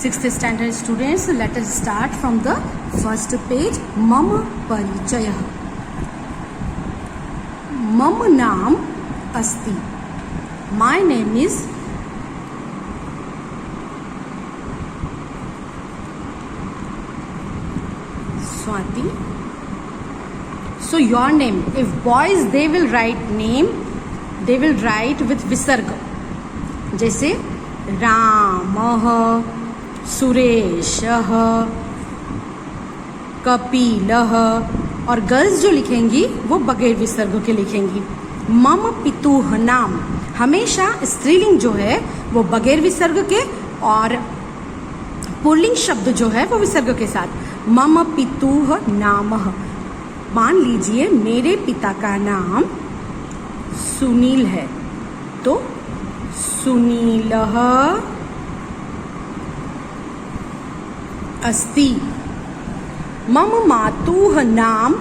Sixth standard students, let us start from the first page. मम परिचयः. मम नाम अस्ति. My name is Swati. So your name, if boys they will write name, they will write with visarga. जैसे रामः, सुरेशः, कपिलः. और girls जो लिखेंगी वो बगैर विसर्ग के लिखेंगी. मम पितुः नाम, हमेशा स्त्रीलिंग जो है वो बगैर विसर्ग के और पुल्लिंग शब्द जो है वो विसर्ग के साथ. मम पितुः नामः. मान लीजिए मेरे पिता का नाम सुनील है, तो सुनीलः अस्ति. मम मातुः नाम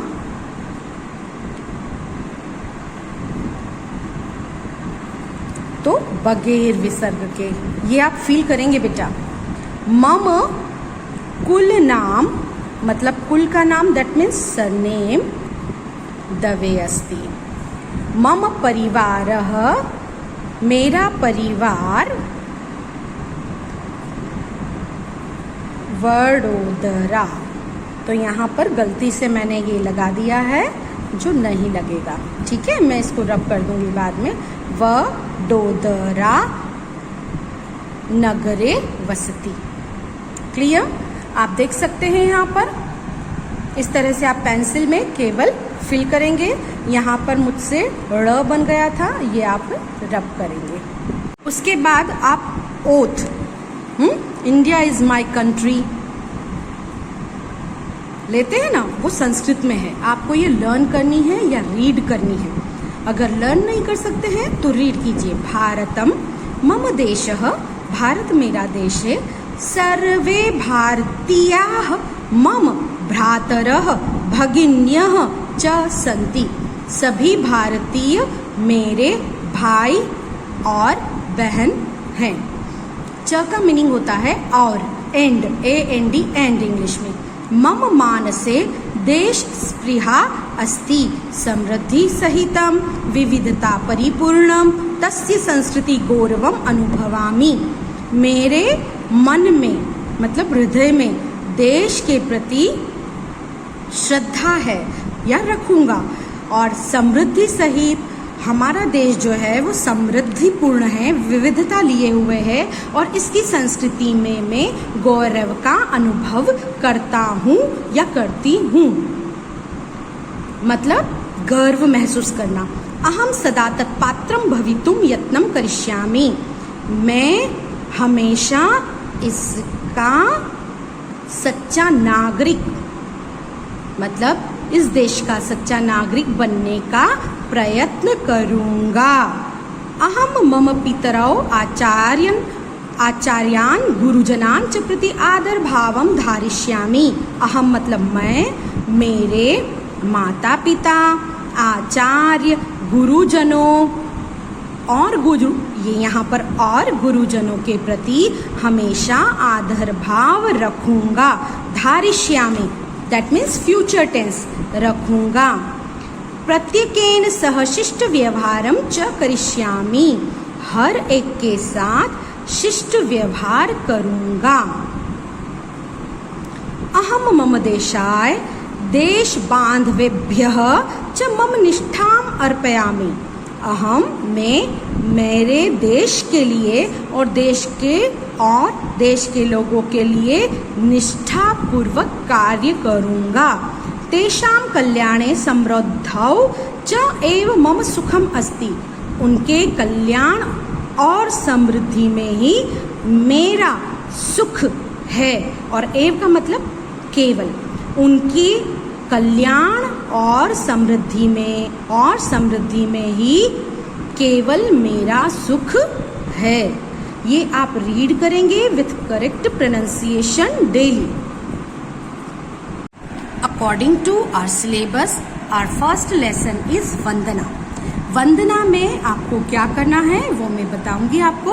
तो बगैर विसर्ग के. ये आप फील करेंगे बेटा. मम कुल नाम, मतलब कुल का नाम, दैट मीन्स सरनेम, दवे अस्ति. मम परिवारः, मेरा परिवार, वडोदरा. तो यहाँ पर गलती से मैंने ये लगा दिया है जो नहीं लगेगा. ठीक है, मैं इसको रब कर दूंगी बाद में. वडोदरा नगरे वसति. क्लियर? आप देख सकते हैं यहाँ पर इस तरह से आप पेंसिल में केवल फिल करेंगे. यहाँ पर मुझसे ड़ बन गया था, ये आप रब करेंगे. उसके बाद आप oath, India is my country लेते हैं ना, वो संस्कृत में है. आपको ये लर्न करनी है या रीड करनी है. अगर लर्न नहीं कर सकते हैं तो रीड कीजिए. भारतम मम देशः, भारत मेरा देश है. सर्वे भारतीयाः मम भ्रातरः भगिन्यः च सन्ति. सभी भारतीय मेरे भाई और बहन हैं. च का मीनिंग होता है और, एंड, AND, एंड इंग्लिश में. मम मानसे देश स्पृहा अस्ति. समृद्धि सहितं विविधता परिपूर्णं तस्य संस्कृति गौरवम अनुभवामि. मेरे मन में, मतलब हृदय में, देश के प्रति श्रद्धा है या रखूंगा. और समृद्धि सहित, हमारा देश जो है वो समृद्धिपूर्ण है, विविधता लिए हुए है, और इसकी संस्कृति में मैं गौरव का अनुभव करता हूँ या करती हूँ. मतलब गर्व महसूस करना. अहम सदा तत्पात्रम भवितुम यत्नम करिष्यामि. मैं हमेशा इसका सच्चा नागरिक, मतलब इस देश का सच्चा नागरिक बनने का प्रयत्न करूंगा. अहम मम पितरौ आचार्यान गुरुजनान च प्रति आदर भावम धारिष्यामि. अहम मतलब मैं, मेरे माता पिता, आचार्य, गुरुजनों और गुरु, ये यहाँ पर और गुरुजनों के प्रति हमेशा आदर भाव रखूंगा. धारिष्यामि, दैट मीन्स फ्यूचर टेंस, रखूंगा. प्रत्येकेन सह शिष्ट व्यवहारम च करिष्यामि. हर एक के साथ शिष्ट व्यवहार करूंगा. अहम मम देशाय देश बांधवेभ्यः च मम निष्ठाम अर्पयामि. अहम, मैं मेरे देश के लिए और देश के लोगों के लिए निष्ठापूर्वक कार्य करूंगा. तेषां कल्याणे समृद्धौ च एव मम सुखम अस्ति. उनके कल्याण और समृद्धि में ही मेरा सुख है. और एव का मतलब केवल. उनकी कल्याण और समृद्धि में ही केवल मेरा सुख है. ये आप रीड करेंगे with correct pronunciation daily. According to our syllabus, our first lesson is Vandana. Vandana में आपको क्या करना है वो मैं बताऊंगी आपको.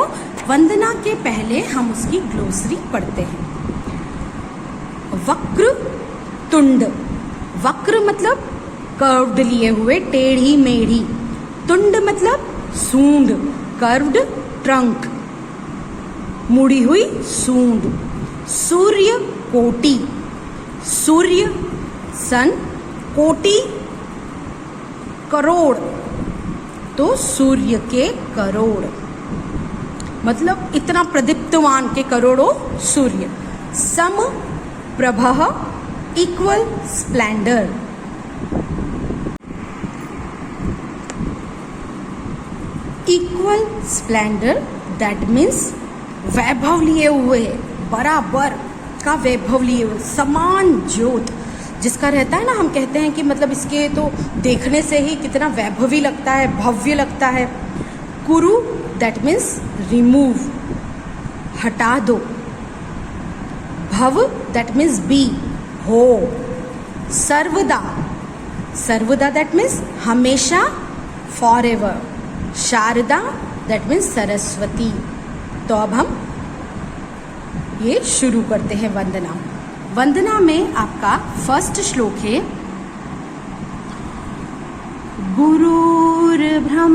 वंदना के पहले हम उसकी ग्लोसरी पढ़ते हैं। वक्र तुंड, वक्र मतलब कर्व्ड लिए हुए, टेढ़ी मेढ़ी। तुंड मतलब सूंड, कर्व्ड ट्रंक, मुड़ी हुई सूंड। सूर्य कोटि, सूर्य सन, कोटि करोड़, तो सूर्य के करोड़ मतलब इतना प्रदीप्तवान के करोड़ों सूर्य। सम प्रभः equal splendour, equal splendour that means वैभव लिए हुए, बराबर का वैभव लिए हुए, समान ज्योत जिसका रहता है ना, हम कहते हैं कि मतलब इसके तो देखने से ही कितना वैभवी लगता है, भव्य लगता है। कुरु दैट मीन्स रिमूव, हटा दो। भव दैट मीन्स बी, हो। सर्वदा, सर्वदा दैट मीन्स हमेशा, for ever. Sharada that means Saraswati. तो अब हम ये शुरू करते हैं वंदना। वंदना में आपका फर्स्ट श्लोक है, गुरुर्ब्रह्मा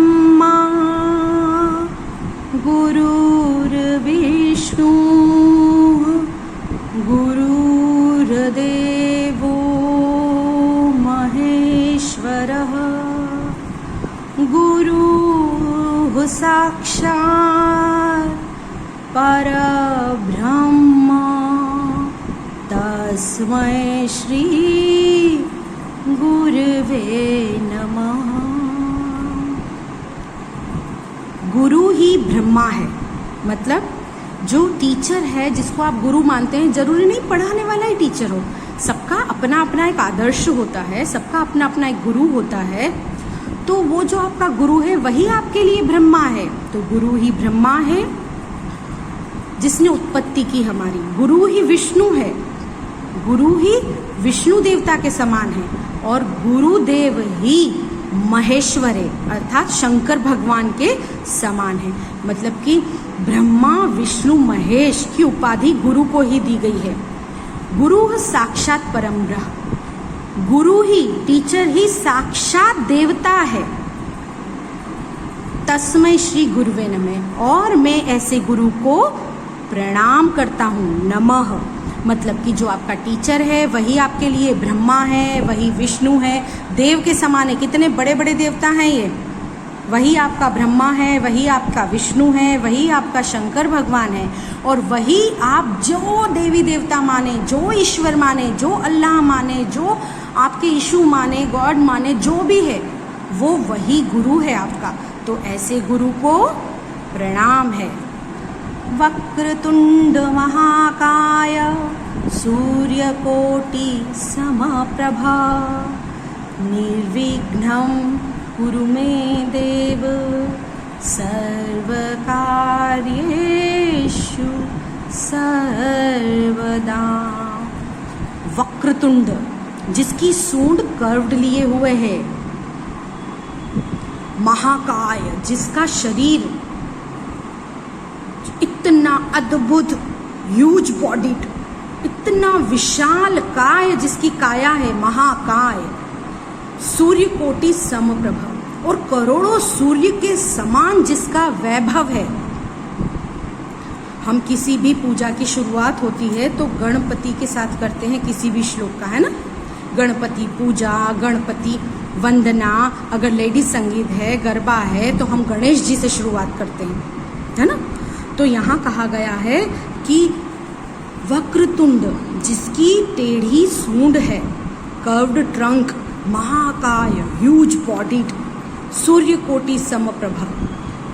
गुरुर्विष्णु गुरुर्देवो महेश्वरः गुरुः साक्षात् परब्रह्म तस्मै श्री गुरुवे नमः। गुरु ही ब्रह्मा है, मतलब जो टीचर है जिसको आप गुरु मानते हैं, जरूरी नहीं पढ़ाने वाला ही टीचर हो, सबका अपना अपना एक आदर्श होता है, सबका अपना अपना एक गुरु होता है। तो वो जो आपका गुरु है वही आपके लिए ब्रह्मा है। तो गुरु ही ब्रह्मा है जिसने उत्पत्ति की हमारी। गुरु ही विष्णु है, गुरु ही विष्णु देवता के समान है, और गुरुदेव ही महेश्वर है अर्थात शंकर भगवान के समान है। मतलब कि ब्रह्मा विष्णु महेश की उपाधि गुरु को ही दी गई है। गुरु साक्षात परम ब्रह्म, गुरु ही, टीचर ही साक्षात देवता है। तस्मै श्री गुरुवे नमः, और मैं ऐसे गुरु को प्रणाम करता हूँ। नमः मतलब कि जो आपका टीचर है वही आपके लिए ब्रह्मा है, वही विष्णु है, देव के समान है। कितने बड़े बड़े देवता हैं ये, वही आपका ब्रह्मा है, वही आपका विष्णु है, वही आपका शंकर भगवान है, और वही आप जो देवी देवता माने, जो ईश्वर माने, जो अल्लाह माने, जो आपके यीशु माने, गॉड माने, जो भी है वो वही गुरु है आपका। तो ऐसे गुरु को प्रणाम है। वक्रतुंड महाकाय सूर्यकोटि समप्रभा निर्विघ्नं कुरु मे देव सर्वकार्येषु सर्वदा। वक्रतुंड जिसकी सूंड कर्व्ड लिए हुए है, महाकाय जिसका शरीर इतना अद्भुत, ह्यूज बॉडीड, इतना विशाल काय जिसकी काया है, महाकाय। सूर्य कोटि समप्रभ, और करोड़ों सूर्य के समान जिसका वैभव है। हम किसी भी पूजा की शुरुआत होती है तो गणपति के साथ करते हैं, किसी भी श्लोक का, है ना। गणपति पूजा, गणपति वंदना, अगर लेडीज संगीत है, गरबा है, तो हम गणेश जी से शुरुआत करते हैं, है ना। तो यहाँ कहा गया है कि वक्रतुंड जिसकी टेढ़ी सूंड है, कर्व्ड ट्रंक, महाकाय ह्यूज बॉडीड, सूर्य कोटि समप्रभ,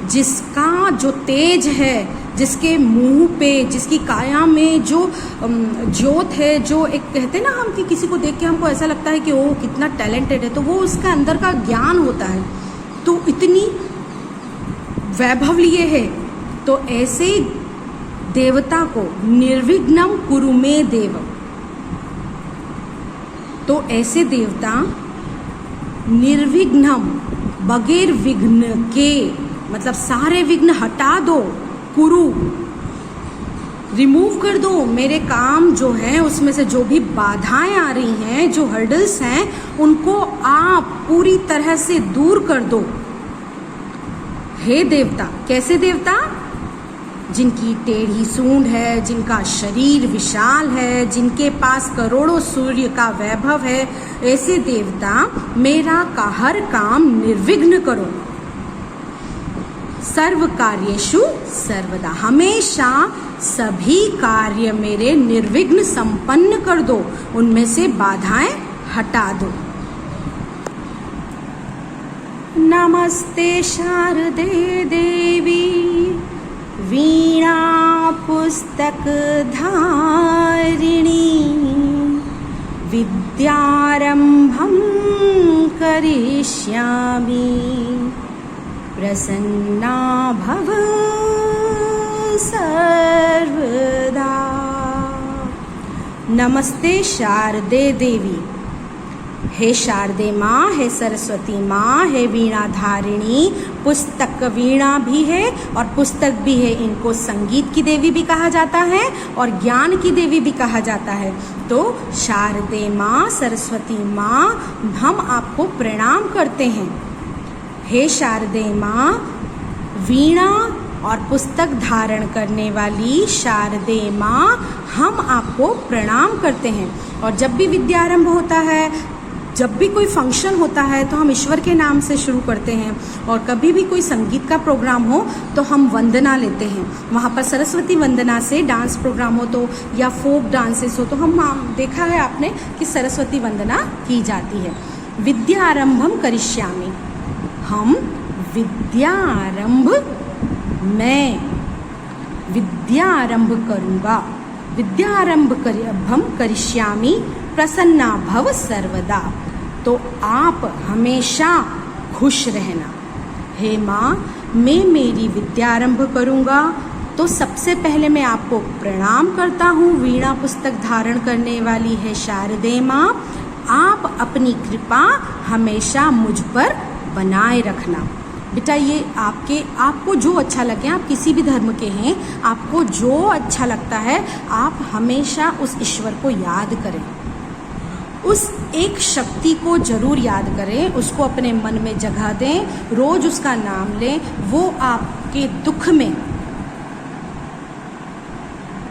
जिसका जो तेज है, जिसके मुंह पे, जिसकी काया में जो ज्योत है, जो एक कहते हैं ना हम कि किसी को देख के हमको ऐसा लगता है कि ओ कितना टैलेंटेड है, तो वो उसका अंदर का ज्ञान होता है। तो इतनी वैभव लिए है, तो ऐसे देवता को निर्विघ्नं कुरु मे देव, तो ऐसे देवता निर्विघ्नं बगैर विघ्न के, मतलब सारे विघ्न हटा दो, कुरु, रिमूव कर दो। मेरे काम जो है उसमें से जो भी बाधाएं आ रही हैं, जो हर्डल्स हैं, उनको आप पूरी तरह से दूर कर दो। हे देवता, कैसे देवता? जिनकी टेढ़ी सूंड है, जिनका शरीर विशाल है, जिनके पास करोड़ों सूर्य का वैभव है, ऐसे देवता मेरा का हर काम निर्विघ्न करो। सर्व कार्येषु सर्वदा, हमेशा सभी कार्य मेरे निर्विघ्न संपन्न कर दो, उनमें से बाधाएं हटा दो। नमस्ते शारदे देवी वीणा पुस्तक धारिणी, विद्यारंभं करिष्यामि, प्रसन्ना भव सर्वदा। नमस्ते शारदे देवी। हे शारदे माँ, हे सरस्वती माँ, हे वीणा धारिणी। पुस्तक, वीणा भी है और पुस्तक भी है। इनको संगीत की देवी भी कहा जाता है और ज्ञान की देवी भी कहा जाता है। तो शारदे माँ, सरस्वती माँ, हम आपको प्रणाम करते हैं। हे शारदे माँ, वीणा और पुस्तक धारण करने वाली शारदे माँ, हम आपको प्रणाम करते हैं। और जब भी विद्यारंभ होता है, जब भी कोई फंक्शन होता है, तो हम ईश्वर के नाम से शुरू करते हैं। और कभी भी कोई संगीत का प्रोग्राम हो तो हम वंदना लेते हैं। वहाँ पर सरस्वती वंदना से डांस प्रोग्राम हो तो, या फोक डांसेस हो तो हम देखा है आपने कि सरस्वती वंदना की जाती है। विद्यारंभम करिष्यामि, हम विद्यारंभ, मैं विद्यारंभ करूँगा। विद्यारंभम करिष्यामि, प्रसन्ना भव सर्वदा। तो आप हमेशा खुश रहना। हे माँ, मैं मेरी विद्यारंभ करूँगा तो सबसे पहले मैं आपको प्रणाम करता हूँ। वीणा पुस्तक धारण करने वाली है शारदे माँ, आप अपनी कृपा हमेशा मुझ पर बनाए रखना। बेटा, ये आपको जो अच्छा लगे, आप किसी भी धर्म के हैं, आपको जो अच्छा लगता है, आप हमेशा उस ईश्वर को याद करें। उस एक शक्ति को जरूर याद करें, उसको अपने मन में जगह दें, रोज उसका नाम लें। वो आपके दुख में,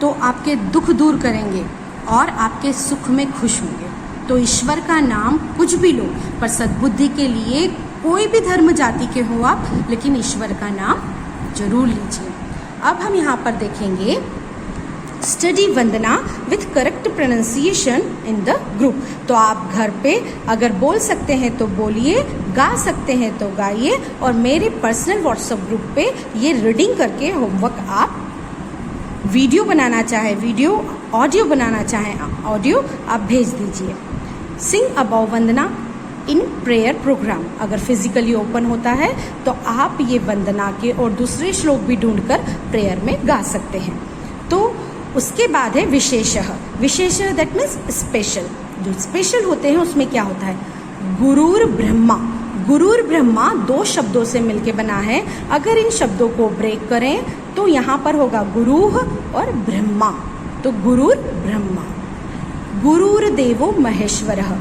तो आपके दुख दूर करेंगे और आपके सुख में खुश होंगे। तो ईश्वर का नाम कुछ भी लो, पर सद्बुद्धि के लिए कोई भी धर्म जाति के हो आप, लेकिन ईश्वर का नाम जरूर लीजिए। अब हम यहाँ पर देखेंगे study Vandana with correct pronunciation in the group. तो आप घर पे अगर बोल सकते हैं तो बोलिए, गा सकते हैं तो गाइए, और मेरे पर्सनल व्हाट्सएप ग्रुप पे ये रीडिंग करके होमवर्क आप वीडियो बनाना चाहे वीडियो, ऑडियो बनाना चाहें ऑडियो, आप भेज दीजिए। Sing about Vandana in prayer programme. अगर फिजिकली ओपन होता है तो आप ये वंदना के और दूसरे श्लोक भी ढूंढकर प्रेयर में गा सकते हैं। तो उसके बाद है विशेषः। विशेषः दैट मीन्स स्पेशल। जो स्पेशल होते हैं उसमें क्या होता है? गुरुर ब्रह्मा। गुरुर ब्रह्मा दो शब्दों से मिलके बना है। अगर इन शब्दों को ब्रेक करें तो यहाँ पर होगा गुरुः और ब्रह्मा। तो गुरुर ब्रह्मा। गुरुर देवो महेश्वरः।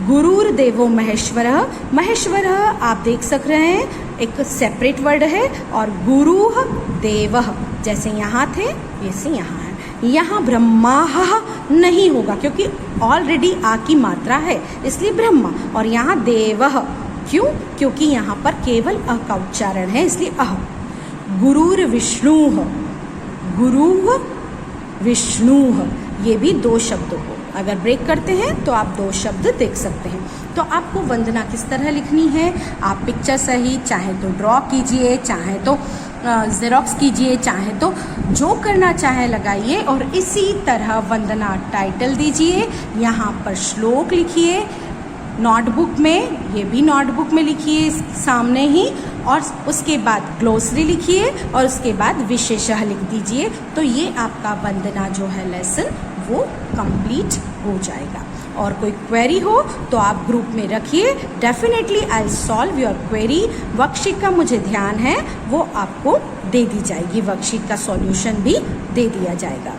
गुरुर देवो महेश्वरः। महेश्वरः आप देख सक रहे हैं एक सेपरेट वर्ड है, और गुरुः देवः जैसे यहाँ थे वैसे यहाँ है। यहाँ ब्रह्मा नहीं होगा क्योंकि ऑलरेडी आ की मात्रा है, इसलिए ब्रह्मा। और यहाँ देवः क्यों? क्योंकि यहाँ पर केवल अ का उच्चारण है, इसलिए अह। गुरुर विष्णुः। गुरुः विष्णुः, ये भी दो शब्दों को अगर ब्रेक करते हैं तो आप दो शब्द देख सकते हैं। तो आपको वंदना किस तरह लिखनी है, आप पिक्चर सही चाहे तो ड्रॉ कीजिए, चाहे तो ज़ेरॉक्स कीजिए, चाहे तो जो करना चाहे लगाइए, और इसी तरह वंदना टाइटल दीजिए। यहाँ पर श्लोक लिखिए नोटबुक में, ये भी नोटबुक में लिखिए सामने ही, और उसके बाद ग्लोसरी लिखिए और उसके बाद विशेषः लिख दीजिए। तो ये आपका वंदना जो है लेसन वो कंप्लीट हो जाएगा। और कोई क्वेरी हो तो आप ग्रुप में रखिए, definitely I will solve your query. Worksheet का मुझे ध्यान है वो आपको दे दी जाएगी, वर्कशीट का सॉल्यूशन भी दे दिया जाएगा।